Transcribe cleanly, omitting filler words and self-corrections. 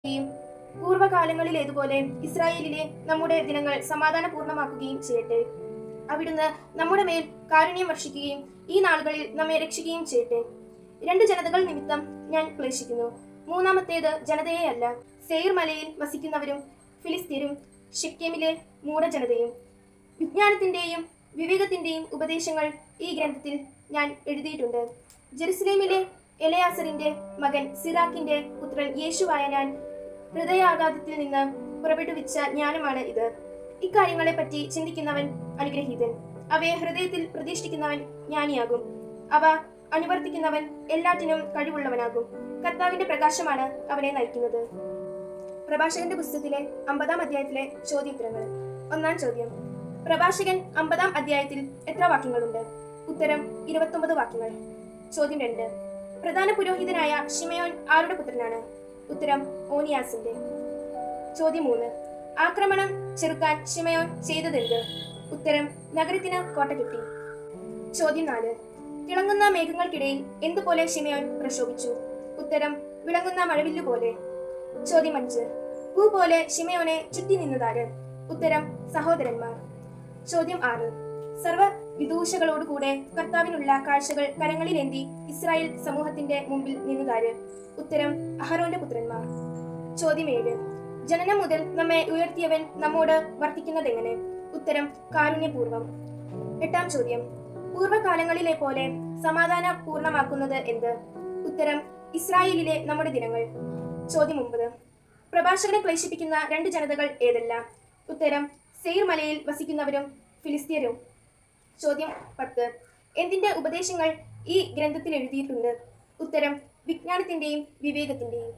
പൂർവ്വകാലങ്ങളിലേതുപോലെ ഇസ്രായേലിലെ നമ്മുടെ ദിനങ്ങൾ സമാധാനപൂർണ്ണമാക്കുകയും ചെയ്യട്ടെ. അവിടുന്ന് നമ്മുടെ മേൽ കാരുണ്യം വർഷിക്കുകയും ഈ നാളുകളിൽ നമ്മെ രക്ഷിക്കുകയും ചെയ്യട്ടെ. രണ്ട് ജനതകൾ നിമിത്തം ഞാൻ ക്ലേശിക്കുന്നു. മൂന്നാമത്തേത് ജനതയെയല്ല, സെയിർ മലയിൽ വസിക്കുന്നവരും ഫിലിസ്ത്യരും ഷെക്കേമിലെ മൂഢജനതയും. വിജ്ഞാനത്തിന്റെയും വിവേകത്തിന്റെയും ഉപദേശങ്ങൾ ഈ ഗ്രന്ഥത്തിൽ ഞാൻ എഴുതിയിട്ടുണ്ട്. ജെറുസലേമിലെ എലയാസറിന്റെ മകൻ സിറാക്കിന്റെ പുത്രൻ യേശുവായ ഞാൻ ഹൃദയാഘാതത്തിൽ നിന്ന് പുറപ്പെടുവിച്ച ജ്ഞാനമാണ് ഇത്. ഇക്കാര്യങ്ങളെപ്പറ്റി ചിന്തിക്കുന്നവൻ അനുഗ്രഹീതൻ. അവയെ ഹൃദയത്തിൽ പ്രതിഷ്ഠിക്കുന്നവൻ ജ്ഞാനിയാകും. അവ അനുവർത്തിക്കുന്നവൻ എല്ലാറ്റിനും കഴിവുള്ളവനാകും. കർത്താവിന്റെ പ്രകാശമാണ് അവനെ നയിക്കുന്നത്. പ്രഭാഷകന്റെ പുസ്തകത്തിലെ 50-ാം അധ്യായത്തിലെ ചോദ്യോത്തരങ്ങൾ. 1-ാം ചോദ്യം: പ്രഭാഷകൻ 50-ാം അധ്യായത്തിൽ എത്ര വാക്യങ്ങളുണ്ട്? ഉത്തരം: 29 വാക്യങ്ങൾ. ചോദ്യം 2: പ്രധാന പുരോഹിതനായ ശിമയോൻ ആരുടെ പുത്രനാണ്? ഉത്തരം: ഓനിയാസിന്റെ. ചോദ്യം 3: ആക്രമണം ചെറുക്കാൻ ശിമയോൻ ചെയ്തതെന്ത്? ഉത്തരം: നഗരത്തിന് കോട്ട കെട്ടി. ചോദ്യം 4: തിളങ്ങുന്ന മേഘങ്ങൾക്കിടയിൽ എന്തുപോലെ ശിമയോൻ പ്രശോഭിച്ചു? ഉത്തരം: വിളങ്ങുന്ന മഴവില്ലു പോലെ. ചോദ്യം 5: പൂ പോലെ ശിമയോനെ ചുറ്റി നിന്നതാര്? ഉത്തരം: സഹോദരന്മാർ. ചോദ്യം 6: സർവ വിദൂഷകളോടുകൂടെ കർത്താവിനുള്ള കാഴ്ചകൾ കരങ്ങളിലേന്തി ഇസ്രായേൽ സമൂഹത്തിന്റെ മുമ്പിൽ നിന്നതാര്? ഉത്തരം: അഹരോന്റെ പുത്രന്മാർ. ചോദ്യം 7: ജനനം മുതൽ നമ്മെ ഉയർത്തിയവൻ നമ്മോട് വർത്തിക്കുന്നതെങ്ങനെ? ഉത്തരം: കാരുണ്യപൂർവം. 8-ാം ചോദ്യം: പൂർവ്വകാലങ്ങളിലെ പോലെ സമാധാനപൂർണ്ണമാക്കുന്നത് എന്ത്? ഉത്തരം: ഇസ്രായേലിലെ നമ്മുടെ ദിനങ്ങൾ. ചോദ്യം 9: പ്രഭാഷകനെ ക്ലേശിപ്പിക്കുന്ന രണ്ട് ജനതകൾ ഏതെല്ലാം? ഉത്തരം: സെയിർ മലയിൽ വസിക്കുന്നവരും ഫിലിസ്ത്യരും. ചോദ്യം 10: എന്തിന്റെ ഉപദേശങ്ങൾ ഈ ഗ്രന്ഥത്തിൽ എഴുതിയിട്ടുണ്ട്? ഉത്തരം: വിജ്ഞാനത്തിന്റെയും വിവേകത്തിന്റെയും.